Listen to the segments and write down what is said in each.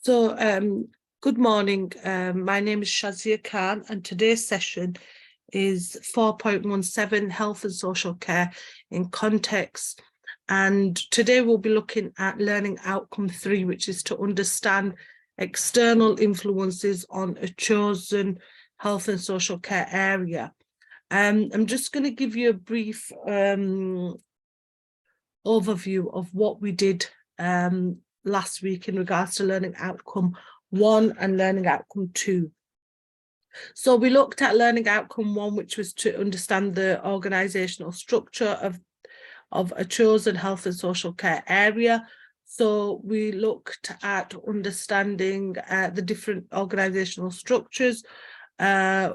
Good morning. My name is Shazia Khan, and today's session is 4.17 Health and Social Care in Context. And today we'll be looking at learning outcome 3, which is to understand external influences on a chosen health and social care area. I'm just going to give you a brief overview of what we did last week in regards to learning outcome 1 and learning outcome 2. So we looked at learning outcome 1, which was to understand the organizational structure of a chosen health and social care area. So we looked at understanding the different organizational structures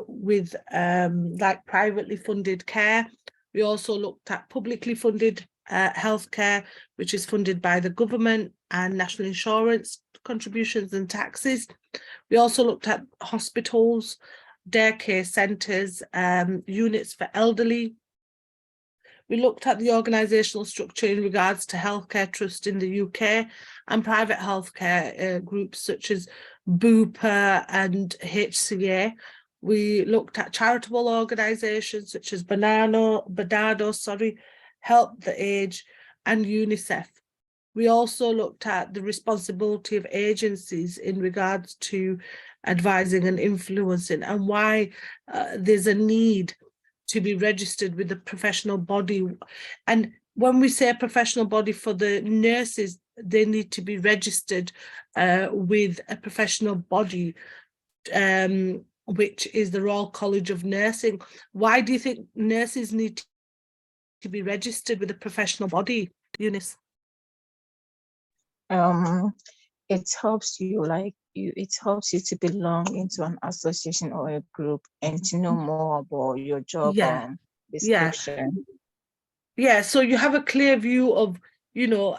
with like privately funded care. We also looked at publicly funded healthcare, which is funded by the government and national insurance contributions and taxes. We also looked at hospitals, daycare centres, units for elderly. We looked at the organisational structure in regards to healthcare trust in the UK and private healthcare groups such as Bupa and HCA. We looked at charitable organisations such as Barnardo, Help the Age and UNICEF. We also looked at the responsibility of agencies in regards to advising and influencing, and why there's a need to be registered with the professional body. And when we say professional body, for the nurses, they need to be registered with a professional body, which is the Royal College of Nursing. Why do you think nurses need to be registered with a professional body, Eunice? It helps you, it helps you to belong into an association or a group and to know more about your job description. Yeah, so you have a clear view of, your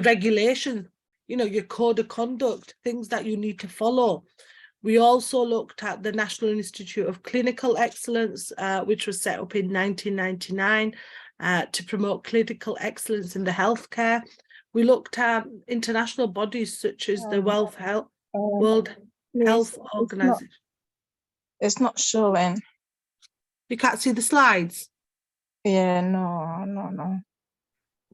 regulation, your code of conduct, things that you need to follow. We also looked at the National Institute of Clinical Excellence, which was set up in 1999 to promote clinical excellence in the healthcare. We looked at international bodies such as the World Health Organization. It's not showing. You can't see the slides? Yeah, no.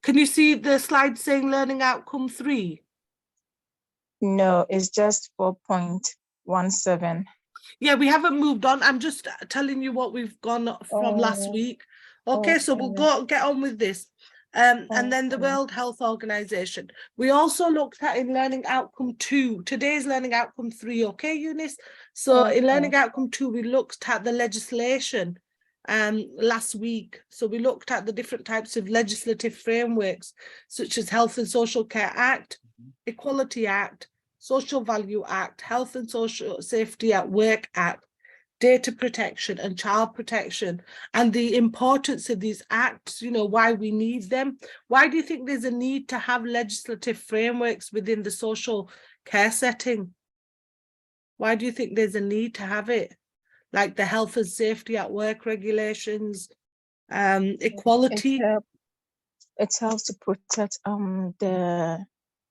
Can you see the slide saying learning outcome 3? No, it's just 4.17. Yeah, we haven't moved on. I'm just telling you what we've gone from last week. Okay, so we'll get on with this. And then the World Health Organization. We also looked at in learning outcome 2. Today's learning outcome 3, okay, Eunice? So in learning outcome 2, we looked at the legislation last week. So we looked at the different types of legislative frameworks, such as Health and Social Care Act, Equality Act, Social Value Act, Health and Social Safety at Work Act, Data Protection and Child Protection, and the importance of these acts, why we need them. Why do you think there's a need to have legislative frameworks within the social care setting? Why do you think there's a need to have it? Like the health and safety at work regulations, equality. It helps to protect the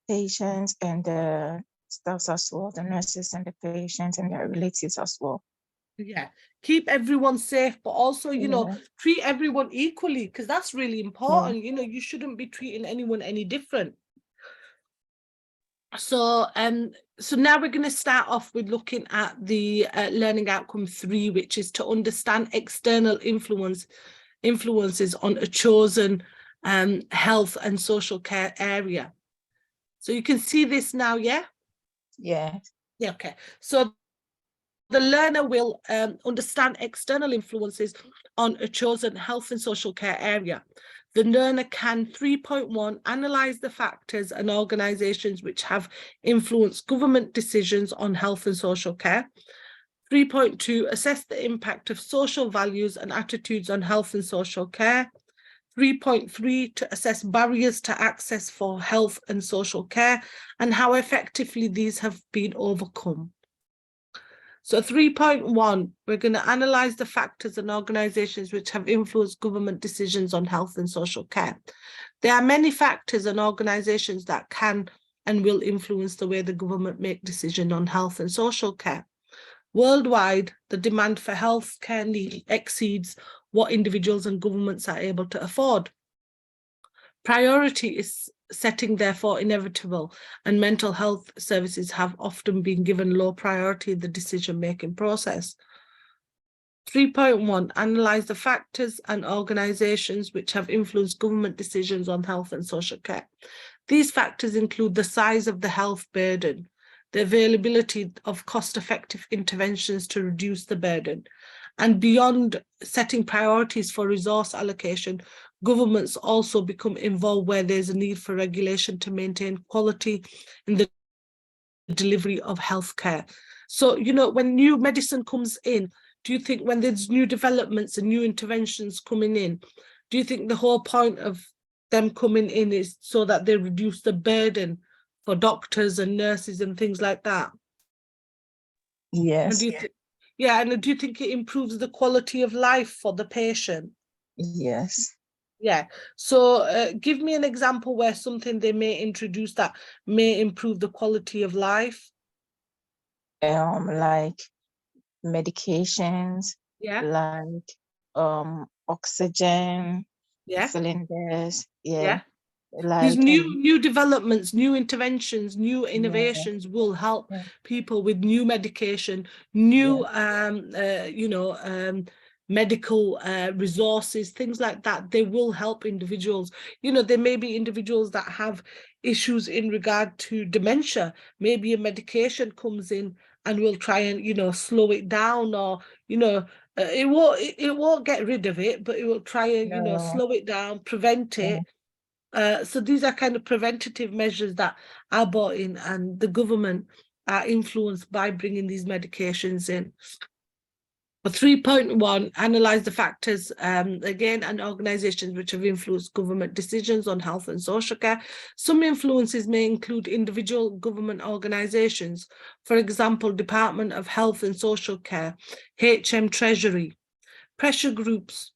patients and the staffs as well, the nurses and the patients and their relatives as well. Yeah, keep everyone safe, but also, treat everyone equally, because that's really important. You shouldn't be treating anyone any different. So now we're going to start off with looking at the learning outcome 3, which is to understand external influences on a chosen health and social care area. So you can see this now, yeah? Yeah. Yeah, okay. So the learner will understand external influences on a chosen health and social care area. The learner can, 3.1, analyse the factors and organisations which have influenced government decisions on health and social care. 3.2, assess the impact of social values and attitudes on health and social care. 3.3, to assess barriers to access for health and social care and how effectively these have been overcome. So 3.1, we're going to analyse the factors and organisations which have influenced government decisions on health and social care. There are many factors and organisations that can and will influence the way the government make decisions on health and social care. Worldwide, the demand for health care exceeds what individuals and governments are able to afford. Priority is setting, therefore, inevitable, and mental health services have often been given low priority in the decision-making process. 3.1, analyse the factors and organisations which have influenced government decisions on health and social care. These factors include the size of the health burden, the availability of cost-effective interventions to reduce the burden, and beyond setting priorities for resource allocation, governments also become involved where there's a need for regulation to maintain quality in the delivery of healthcare. So, you know, when new medicine comes in, do you think when there's new developments and new interventions coming in, do you think the whole point of them coming in is so that they reduce the burden for doctors and nurses and things like that? Yes. And do you and do you think it improves the quality of life for the patient? Yes. Yeah. So give me an example where something they may introduce that may improve the quality of life. Like medications, Yeah. like oxygen cylinders. Yeah. Like These new developments, new interventions, new innovations will help people with new medication, new medical resources, things like that. They will help individuals. You know, there may be individuals that have issues in regard to dementia. Maybe a medication comes in and will try and, you know, slow it down, or, you know, it won't get rid of it, but it will try and, you know, slow it down, prevent it. So these are kind of preventative measures that are brought in, and the government are influenced by bringing these medications in. 3.1, analyse the factors, again, and organisations which have influenced government decisions on health and social care. Some influences may include individual government organisations, for example, Department of Health and Social Care, HM Treasury. Pressure groups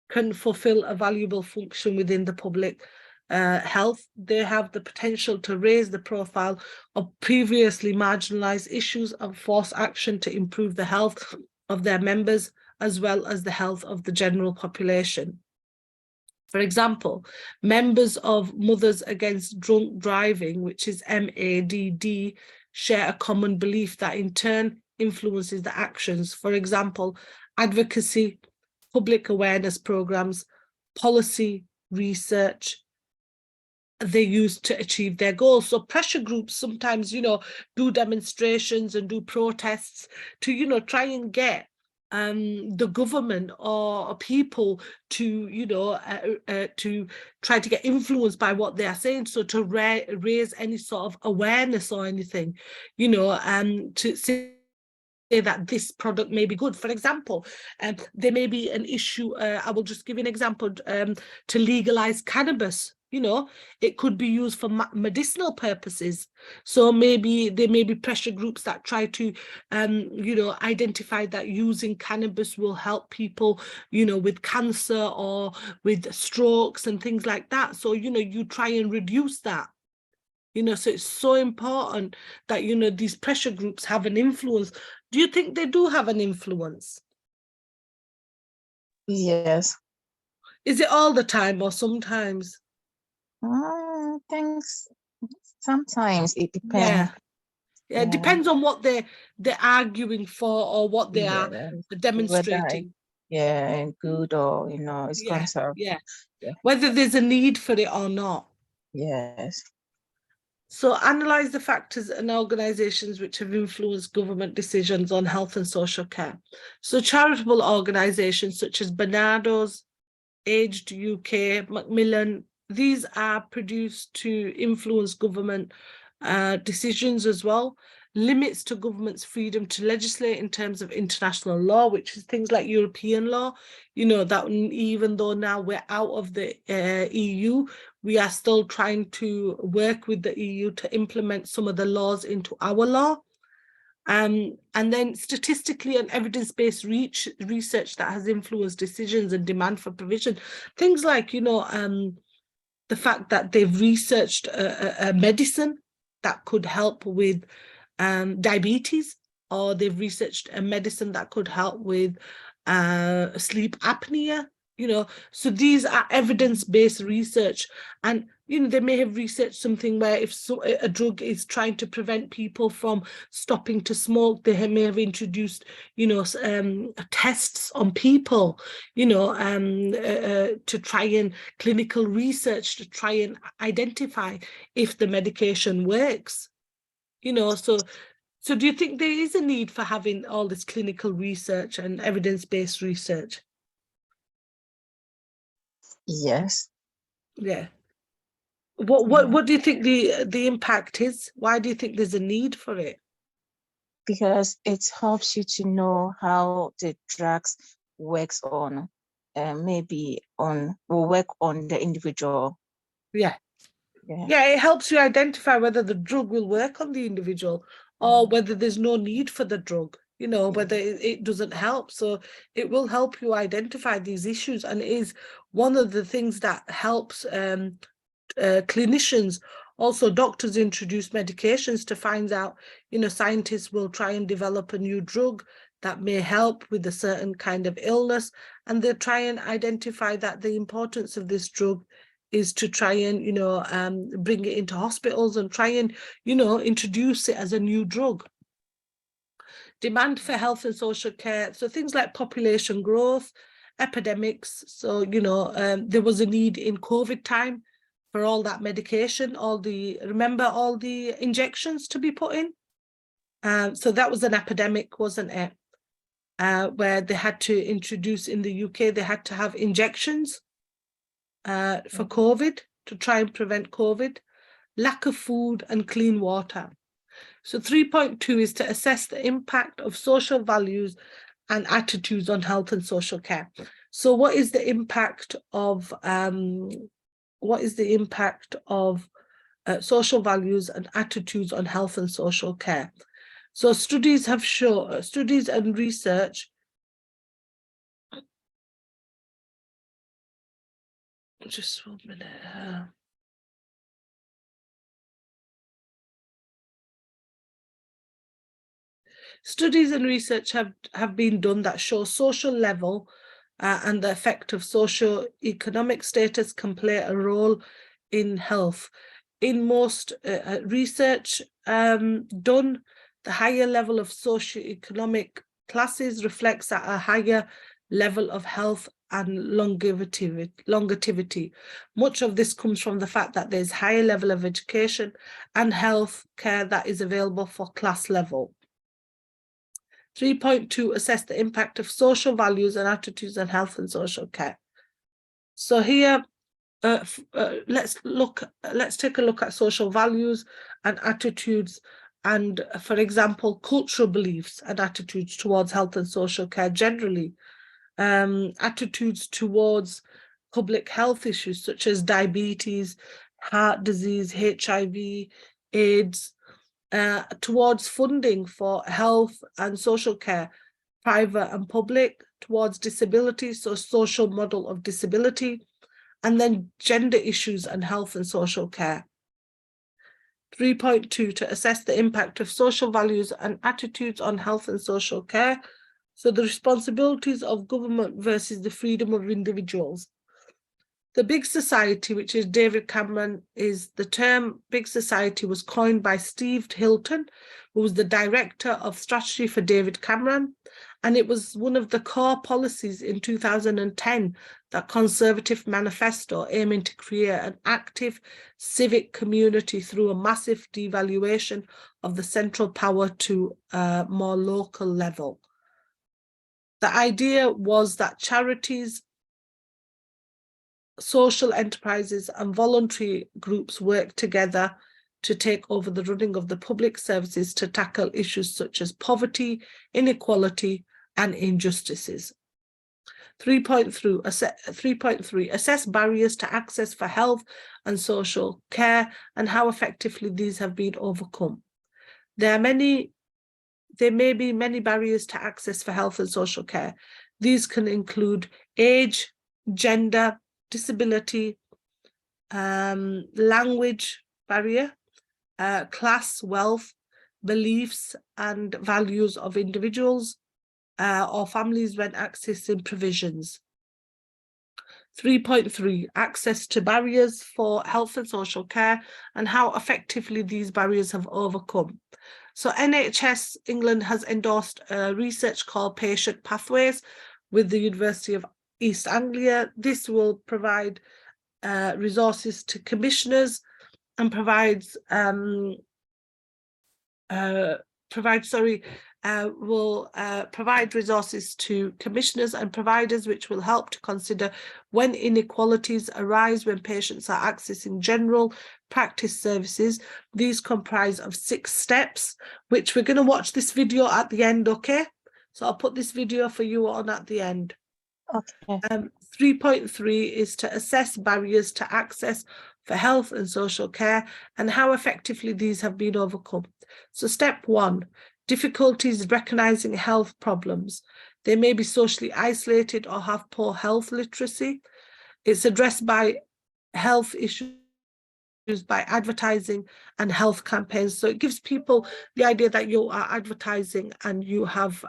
can fulfil a valuable function within the public health. They have the potential to raise the profile of previously marginalised issues and force action to improve the health of their members, as well as the health of the general population. For example, members of Mothers Against Drunk Driving, which is MADD, share a common belief that in turn influences the actions. For example, advocacy, public awareness programs, policy, research, they use to achieve their goals. So pressure groups sometimes, you know, do demonstrations and do protests to, you know, try and get the government or people to, you know, to try to get influenced by what they are saying. So to raise any sort of awareness or anything, you know, to say that this product may be good. For example, there may be an issue, I will just give you an example, to legalize cannabis. You know, it could be used for medicinal purposes. So maybe there may be pressure groups that try to, you know, identify that using cannabis will help people, you know, with cancer or with strokes and things like that. So, you know, you try and reduce that. You know, so it's so important that, you know, these pressure groups have an influence. Do you think they do have an influence? Yes. Is it all the time or sometimes? Thanks. Sometimes it depends. Yeah, it depends on what they're arguing for or what they are demonstrating. Good or, you know, it's conserved. Whether there's a need for it or not. Yes. So analyse the factors and organisations which have influenced government decisions on health and social care. So charitable organisations such as Barnardo's, Aged UK, Macmillan, these are produced to influence government decisions as well. Limits to government's freedom to legislate in terms of international law, which is things like European law. You know, that even though now we're out of the EU, we are still trying to work with the EU to implement some of the laws into our law. And then statistically and evidence-based research that has influenced decisions and demand for provision. Things like, you know, the fact that they've researched a medicine that could help with diabetes, or they've researched a medicine that could help with sleep apnea, you know. So these are evidence-based research, and you know, they may have researched something where if a drug is trying to prevent people from stopping to smoke, they may have introduced, you know, tests on people, you know, to try and clinical research to try and identify if the medication works, you know. So do you think there is a need for having all this clinical research and evidence-based research? Yes. Yeah. Yeah. What do you think the impact is? Why do you think there's a need for it? Because it helps you to know how the drugs works on, will work on the individual. Yeah. Yeah. Yeah, it helps you identify whether the drug will work on the individual or whether there's no need for the drug, you know, whether it doesn't help. So it will help you identify these issues, and it is one of the things that helps clinicians. Also, doctors introduce medications to find out, you know, scientists will try and develop a new drug that may help with a certain kind of illness, and they try and identify that the importance of this drug is to try and, you know, bring it into hospitals and try and, you know, introduce it as a new drug. Demand for health and social care, so things like population growth, epidemics. So, you know, there was a need in COVID time for all that medication, remember all the injections to be put in? So that was an epidemic, wasn't it? Where they had to introduce, in the UK, they had to have injections for COVID to try and prevent COVID. Lack of food and clean water. So 3.2 is to assess the impact of social values and attitudes on health and social care. So what is the impact of social values and attitudes on health and social care? So studies and research just 1 minute. Studies and research have been done that show social level and the effect of socio-economic status can play a role in health. In most research done, the higher level of socio-economic classes reflects at a higher level of health and longevity. Much of this comes from the fact that there's higher level of education and health care that is available for class level. 3.2, assess the impact of social values and attitudes on health and social care. So here, let's take a look at social values and attitudes, and for example, cultural beliefs and attitudes towards health and social care generally. Attitudes towards public health issues such as diabetes, heart disease, HIV, AIDS, towards funding for health and social care, private and public, towards disability, so social model of disability, and then gender issues and health and social care. 3.2, to assess the impact of social values and attitudes on health and social care. So the responsibilities of government versus the freedom of individuals. The big society, which is David Cameron, is the term big society was coined by Steve Hilton, who was the director of strategy for David Cameron. And it was one of the core policies in 2010, that Conservative manifesto aiming to create an active civic community through a massive devaluation of the central power to a more local level. The idea was that charities, social enterprises and voluntary groups work together to take over the running of the public services to tackle issues such as poverty, inequality, and injustices. 3.3, assess barriers to access for health and social care and how effectively these have been overcome. There may be many barriers to access for health and social care. These can include age, gender, disability, language barrier, class, wealth, beliefs and values of individuals or families when accessing provisions. 3.3, access to barriers for health and social care and how effectively these barriers have overcome. So NHS England has endorsed research called Patient Pathways with the University of East Anglia. This will provide resources to commissioners and provide resources to commissioners and providers, which will help to consider when inequalities arise when patients are accessing general practice services. These comprise of 6 steps, which we're going to watch this video at the end, okay? So I'll put this video for you on at the end. Okay. 3.3 is to assess barriers to access for health and social care and how effectively these have been overcome. So step 1, difficulties recognizing health problems. They may be socially isolated or have poor health literacy. It's addressed by health issues by advertising and health campaigns. So it gives people the idea that you are advertising and you have,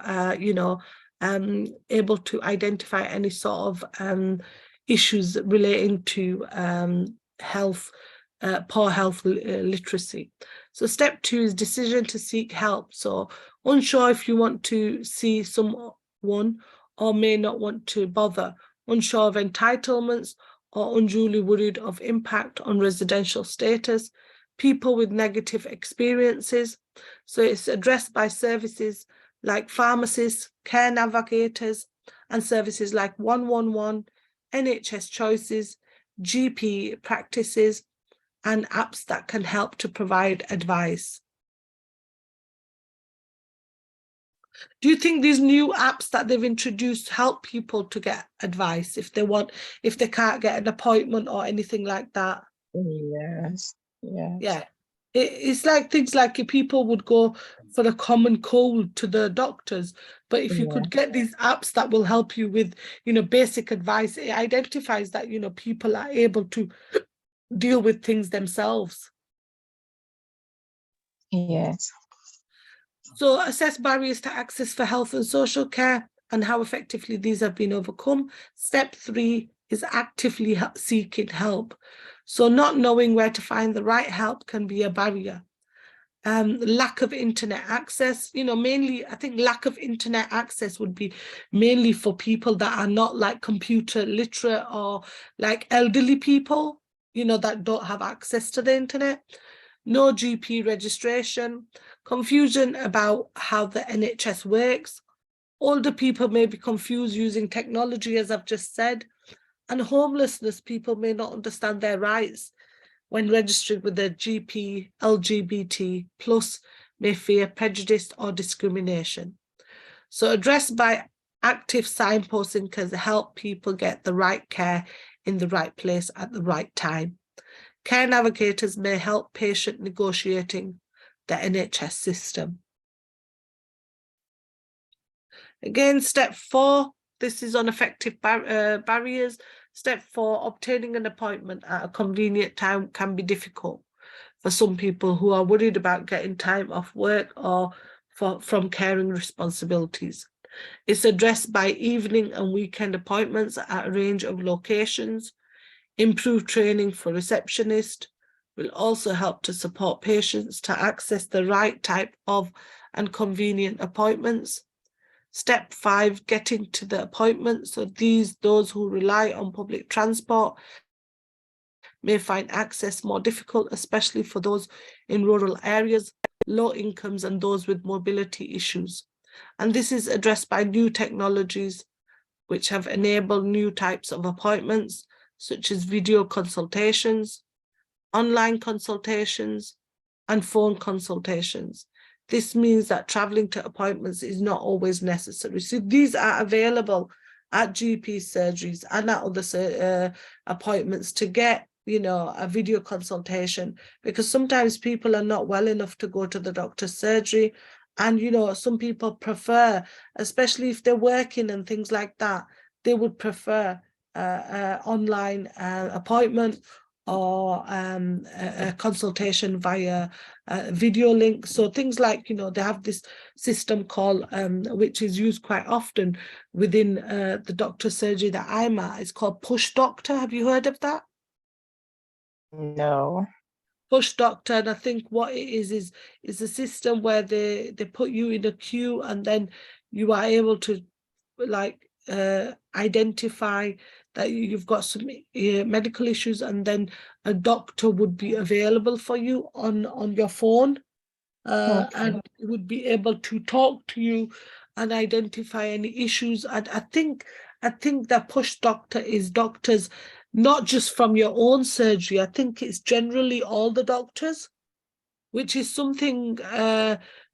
able to identify any sort of issues relating to health, poor health literacy. So step 2 is decision to seek help. So unsure if you want to see someone or may not want to bother, unsure of entitlements or unduly worried of impact on residential status, people with negative experiences. So it's addressed by services like pharmacists, care navigators, and services like 111, NHS Choices, GP practices, and apps that can help to provide advice. Do you think these new apps that they've introduced help people to get advice if they can't get an appointment or anything like that? Yes. Yeah. It's like things like if people would go for a common cold to the doctors, but if you could get these apps that will help you with, basic advice, it identifies that, people are able to deal with things themselves. Yes. So assess barriers to access for health and social care and how effectively these have been overcome. Step 3 is actively seeking help. So not knowing where to find the right help can be a barrier. Lack of internet access, mainly I think lack of internet access would be mainly for people that are not like computer literate or like elderly people, that don't have access to the internet. No GP registration, confusion about how the NHS works. Older people may be confused using technology, as I've just said, and homelessness, people may not understand their rights when registering with their GP. LGBT plus may fear prejudice or discrimination. So addressed by active signposting can help people get the right care in the right place at the right time. Care navigators may help patient negotiating the NHS system. Again, step 4, this is on effective barriers. Step 4, obtaining an appointment at a convenient time can be difficult for some people who are worried about getting time off work or from caring responsibilities. It's addressed by evening and weekend appointments at a range of locations. Improved training for receptionists will also help to support patients to access the right type of and convenient appointments. Step 5, getting to the appointment. So those who rely on public transport may find access more difficult, especially for those in rural areas, low incomes, and those with mobility issues. And this is addressed by new technologies which have enabled new types of appointments, such as video consultations, online consultations, and phone consultations. This means that traveling to appointments is not always necessary. So these are available at GP surgeries and at other appointments to get, a video consultation, because sometimes people are not well enough to go to the doctor's surgery. And, some people prefer, especially if they're working and things like that, they would prefer online appointment, or a consultation via video link. So things like, you know, they have this system called, which is used quite often within the doctor's surgery that I'm at. It's called Push Doctor. Have you heard of that? No. Push Doctor, and I think what it is a system where they put you in a queue, and then you are able to like identify that you've got some medical issues, and then a doctor would be available for you on your phone, Okay. and would be able to talk to you and identify any issues. And I think that Push Doctor is doctors not just from your own surgery. I think it's generally all the doctors, which is something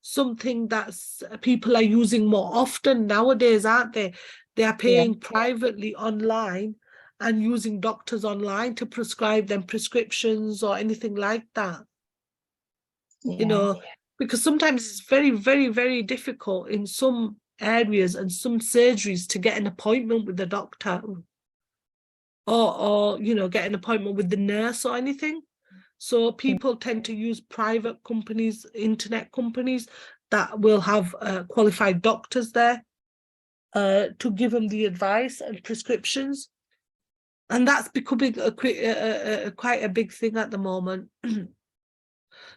something that's people are using more often nowadays, aren't they? They are paying privately online and using doctors online to prescribe them prescriptions or anything like that. You know, because sometimes it's very, very, very difficult in some areas and some surgeries to get an appointment with the doctor, or you know, get an appointment with the nurse or anything. So people tend to use private companies, internet companies that will have qualified doctors there to give them the advice and prescriptions. And that's becoming quite a big thing at the moment.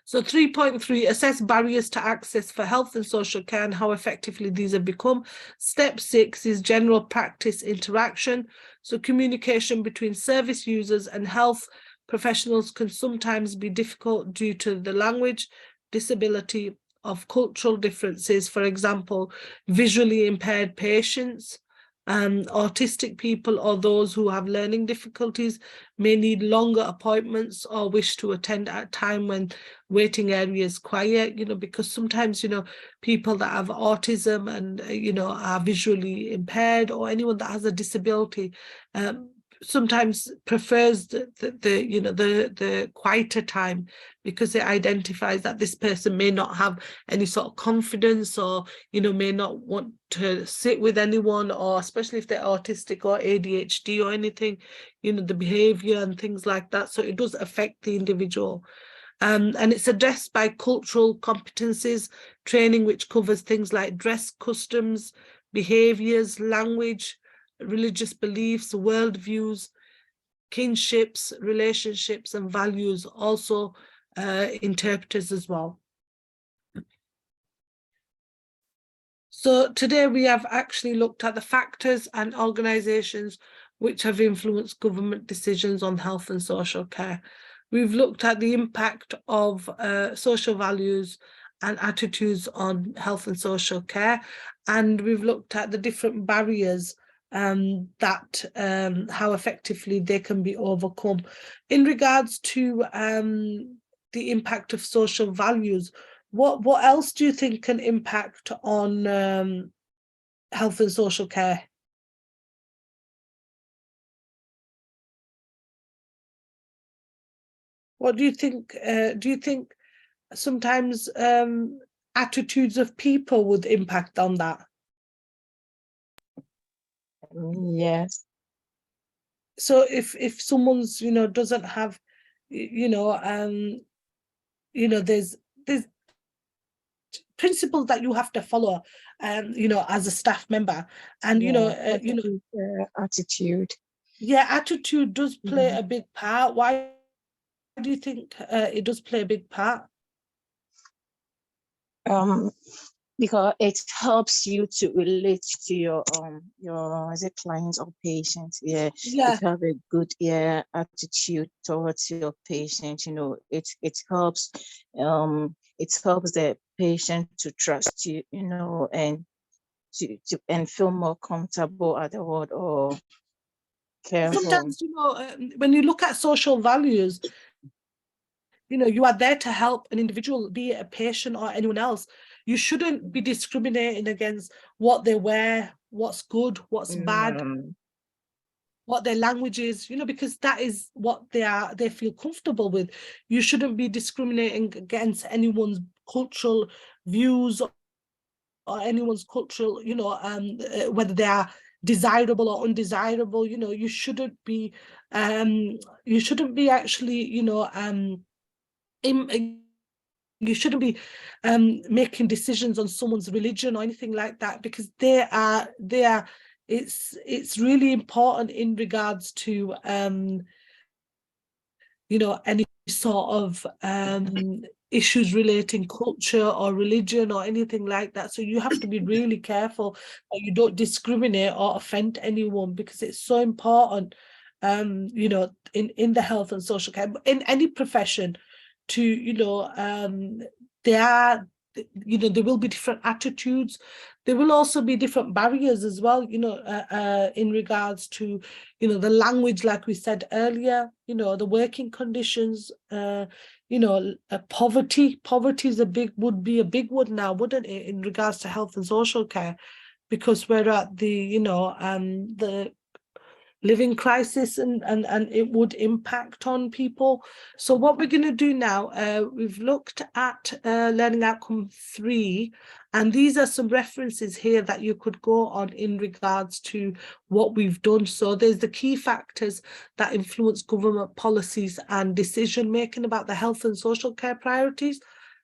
So 3.3, assess barriers to access for health and social care and how effectively these have become. Step 6 is general practice interaction. So communication between service users and health professionals can sometimes be difficult due to the language, disability, of cultural differences. For example, visually impaired patients, autistic people, or those who have learning difficulties may need longer appointments or wish to attend at a time when waiting area is quiet, you know, because sometimes, you know, people that have autism and, you know, are visually impaired, or anyone that has a disability, sometimes prefers the quieter time, because it identifies that this person may not have any sort of confidence, or, you know, may not want to sit with anyone, or especially if they're autistic or ADHD or anything, you know, the behavior and things like that. So it does affect the individual. And it's addressed by cultural competencies training, which covers things like dress, customs, behaviors, language, religious beliefs, worldviews, kinships, relationships, and values. Also interpreters as well. So today we have actually looked at the factors and organisations which have influenced government decisions on health and social care. We've looked at the impact of social values and attitudes on health and social care, and we've looked at the different barriers that how effectively they can be overcome. In regards to the impact of social values, what else do you think can impact on health and social care? What do you think? Do you think sometimes attitudes of people would impact on that? Yes. So if someone's, you know, doesn't have, you know, there's principles that you have to follow, you know, as a staff member, and attitude. Yeah, attitude does play a big part. Why do you think it does play a big part? Because it helps you to relate to your clients or patients. If you have a good attitude towards your patient, you know, it helps the patient to trust you, you know, and to feel more comfortable at the ward or care home. Sometimes, you know, when you look at social values, you know, you are there to help an individual, be it a patient or anyone else. You shouldn't be discriminating against what they wear, what's good, what's bad, what their language is, you know, because that is what they feel comfortable with. You shouldn't be discriminating against anyone's cultural views or anyone's cultural, you know, whether they are desirable or undesirable. You know, you shouldn't be actually, you know, you shouldn't be making decisions on someone's religion or anything like that, because it's really important in regards to you know, any sort of issues relating culture or religion or anything like that. So you have to be really careful that you don't discriminate or offend anyone, because it's so important, you know, in the health and social care, in any profession, to, you know, you know, there will be different attitudes. There will also be different barriers as well, you know, in regards to, you know, the language, like we said earlier, you know, the working conditions, you know, poverty is would be a big one now, wouldn't it, in regards to health and social care, because we're at the, you know, the living crisis, and it would impact on people. So what we're going to do now, we've looked at learning outcome 3, and these are some references here that you could go on in regards to what we've done. So there's the key factors that influence government policies and decision making about the health and social care priorities.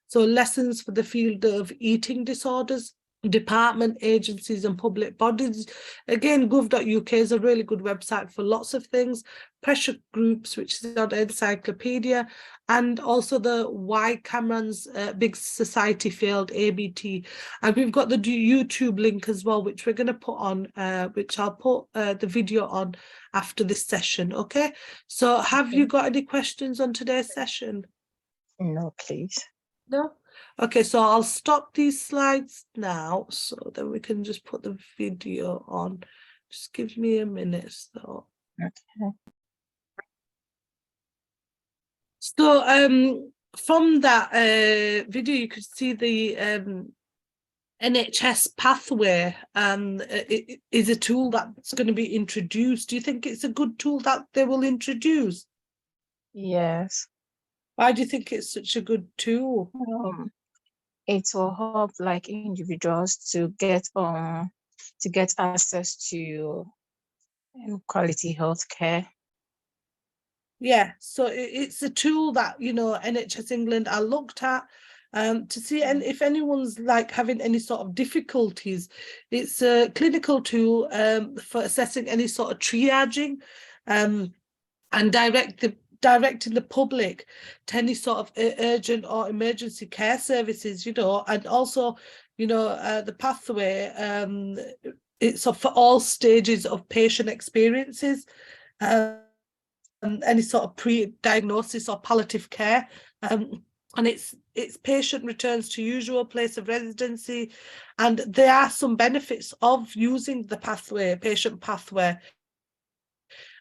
So lessons for the field of eating disorders, department, agencies and public bodies. Again, gov.uk is a really good website for lots of things. Pressure groups, which is on Encyclopedia, and also the Why Cameron's Big Society Failed, ABT. And we've got the YouTube link as well, which we're going to put on, which I'll put the video on after this session. Okay, so have you got any questions on today's session? No, please. No? Okay, so I'll stop these slides now, so then we can just put the video on. Just give me a minute. So, okay. So from that video, you could see the NHS pathway is a tool that's going to be introduced. Do you think it's a good tool that they will introduce? Yes. Why do you think it's such a good tool? It will help like individuals to get access to quality health care. Yeah, so it's a tool that, you know, NHS England are looked at to see, and if anyone's like having any sort of difficulties, it's a clinical tool for assessing any sort of triaging and directing the public to any sort of urgent or emergency care services, you know, and also, you know, the pathway, it's for all stages of patient experiences, any sort of pre-diagnosis or palliative care, and it's patient returns to usual place of residency, and there are some benefits of using the pathway, patient pathway.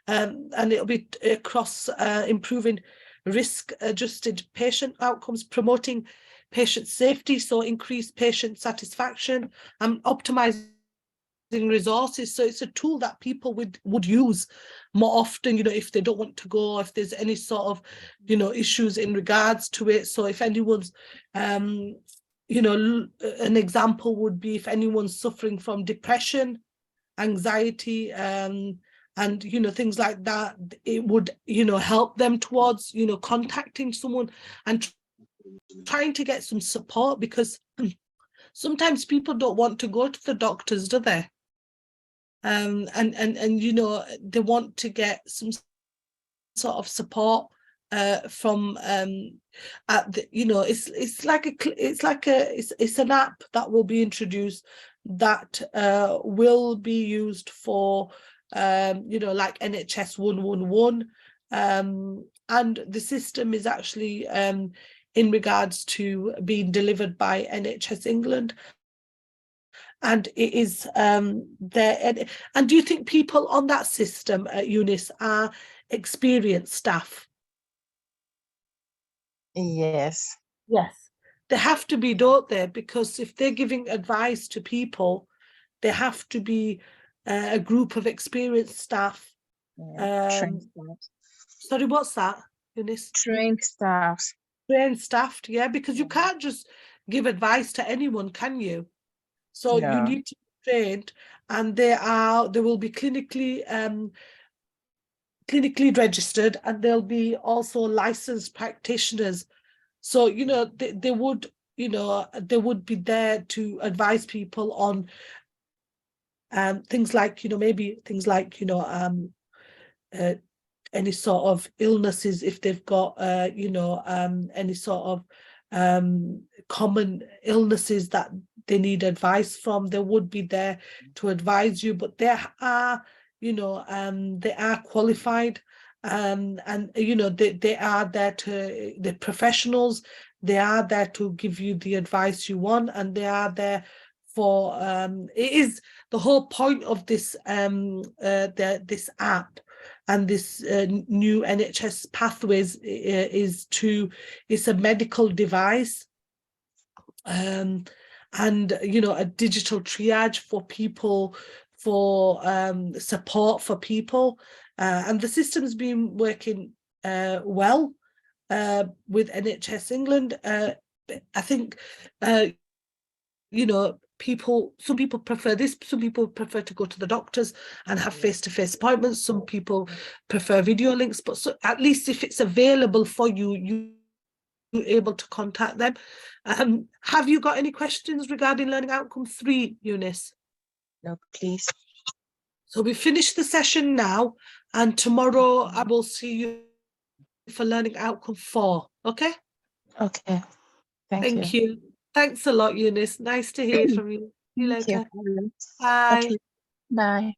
And it'll be across improving risk-adjusted patient outcomes, promoting patient safety, so increased patient satisfaction, and optimizing resources. So it's a tool that people would use more often, you know, if they don't want to go, if there's any sort of, you know, issues in regards to it. So if anyone's, you know, an example would be if anyone's suffering from depression, anxiety, and, you know, things like that, it would, you know, help them towards, you know, contacting someone and trying to get some support, because sometimes people don't want to go to the doctors, do they? And you know, they want to get some sort of support from you know, it's an app that will be introduced that will be used for you know, like NHS 111, and the system is actually in regards to being delivered by NHS England, and it is there. And do you think people on that system at Eunice are experienced staff? Yes. Yes, they have to be, don't they? Because if they're giving advice to people, they have to be a group of experienced staff. Trained staff. Sorry, what's that, Eunice? Trained staff. Trained staff, yeah, because you can't just give advice to anyone, can you? So No. you need to trained, and they will be clinically registered, and they'll be also licensed practitioners. So, you know, they would be there to advise people on things like, you know, maybe things like, you know, any sort of illnesses, if they've got, you know, any sort of common illnesses that they need advice from, they would be there to advise you. But they are, you know, they are qualified, and you know, they are there to, the professionals, they are there to give you the advice you want, and they are there for it is the whole point of this this app and this new NHS pathways it's a medical device, and you know, a digital triage for people, for support for people, and the system's been working well with NHS England. I think you know, some people prefer this, some people prefer to go to the doctors and have face-to-face appointments, some people prefer video links, but so at least if it's available for you, you're able to contact them. Have you got any questions regarding Learning Outcome 3, Eunice? No, please. So we finish the session now, and tomorrow I will see you for Learning Outcome 4. Okay? Okay. Thank you. Thanks a lot, Eunice. Nice to hear from you. See you Thank later. you. Bye. Okay. Bye.